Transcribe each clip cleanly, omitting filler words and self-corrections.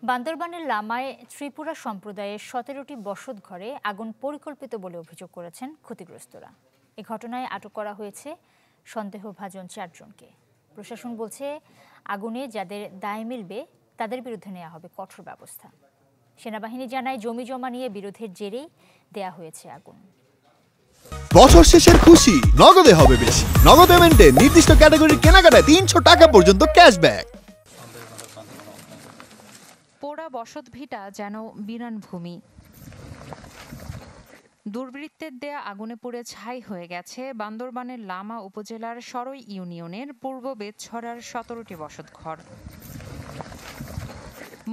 বান্দরবানের লামায় ত্রিপুরা সম্প্রদায়ের ১৭টি বসতঘরে আগুন পরিকল্পিত বলে অভিযোগ করেছেন ক্ষতিগ্রস্তরা। এ ঘটনায় আটক করা হয়েছে সন্দেহভাজন ৪ জনকে। প্রশাসন বলছে, আগুনে যাদের দায় মিলবে তাদের বিরুদ্ধে নেওয়া হবে কঠোর ব্যবস্থা। সেনাবাহিনী জানায়, জমি জমা নিয়ে বিরোধের জেরেই দেয়া হয়েছে আগুন। বছর শেষের খুশি নগদে হবে বেশি। নগদ পেমেন্টে নির্দিষ্ট ক্যাটাগরির কেনাকাটায় ৩০০ টাকা পর্যন্ত ক্যাশব্যাক। পোড়া বসত ভিটা যেন বিরান ভূমি। দুর্বৃত্তের দেয়া আগুনে পুড়ে ছাই হয়ে গেছে বান্দরবানের লামা উপজেলার সরই ইউনিয়নের পূর্ব বেতছড়ার ১৭টি বসতঘর।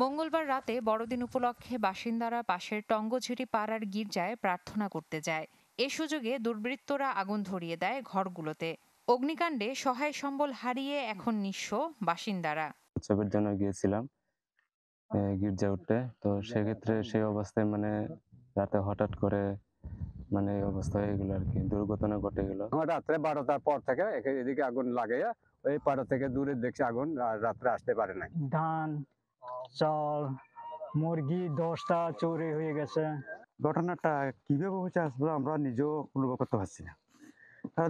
মঙ্গলবার রাতে বড়দিন উপলক্ষে বাসিন্দারা পাশের টঙ্গঝিরি পাড়ার গির্জায় প্রার্থনা করতে যায়। এ সুযোগে দুর্বৃত্তরা আগুন ধরিয়ে দেয় ঘরগুলোতে। অগ্নিকাণ্ডে সহায় সম্বল হারিয়ে এখন নিঃস্ব বাসিন্দারা। উৎসবের জন্য গিয়েছিলাম গির্জা উঠতে, তো সেক্ষেত্রে সেই অবস্থায় রাতে হঠাৎ করে এই অবস্থা হয়ে গেল আর কি, দুর্ঘটনা ঘটে গেল। আমার রাত্রে 12টার পর থেকে এদিকে আগুন লাগাইয়া ওই পাড়া থেকে দূরে দেখছি আগুন, আর রাত্রে আসতে পারে নাই। ধান, চাল, মুরগি 10টা চুরি হয়ে গেছে। ঘটনাটা কিভাবে হয়েছে আসলে আমরা নিজেও অনুভব করতে পারছি না।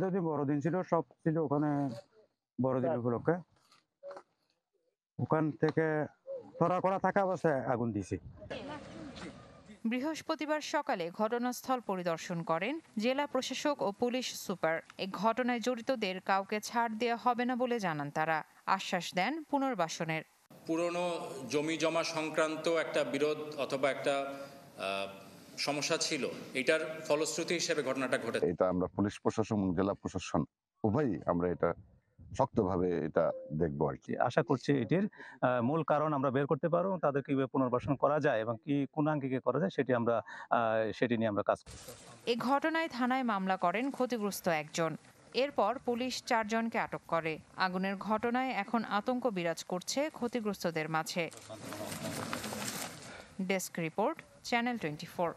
যদি বড়দিন ছিল, সব ছিল ওখানে বড়দিন উপলক্ষে, ওখান থেকে ধরা করা থাকা অবস্থায় আগুন দিয়েছে। বৃহস্পতিবার সকালে ঘটনাস্থল পরিদর্শন করেন জেলা প্রশাসক ও পুলিশ সুপার। এই ঘটনায় জড়িতদের কাউকে ছাড় দেওয়া হবে না বলে জানান তারা। আশ্বাস দেন পুনর্বাসনের। পুরনো জমি জমা সংক্রান্ত একটা বিরোধ অথবা একটা সমস্যা ছিল, এটার ফলশ্রুতি হিসেবে ঘটনাটা ঘটেছে। এটা আমরা পুলিশ প্রশাসন এবং জেলা প্রশাসন উভয়ই আমরা এটা শক্তভাবে এটা দেখবো আর কি। আশা করছি এটির মূল কারণ আমরা বের করতে পারবো, তাদেরকে কিভাবে পুনর্বাসন করা যায় এবং কি কোন আঙ্গিকে করা যায় সেটি নিয়ে আমরা কাজ করব। এই ঘটনায় থানায় মামলা করেন ক্ষতিগ্রস্ত একজন। এরপর পুলিশ ৪ জনকে আটক করে। আগুনের ঘটনায় এখন আতঙ্ক বিরাজ করছে ক্ষতিগ্রস্তদের মাঝে। Desk report, channel 24।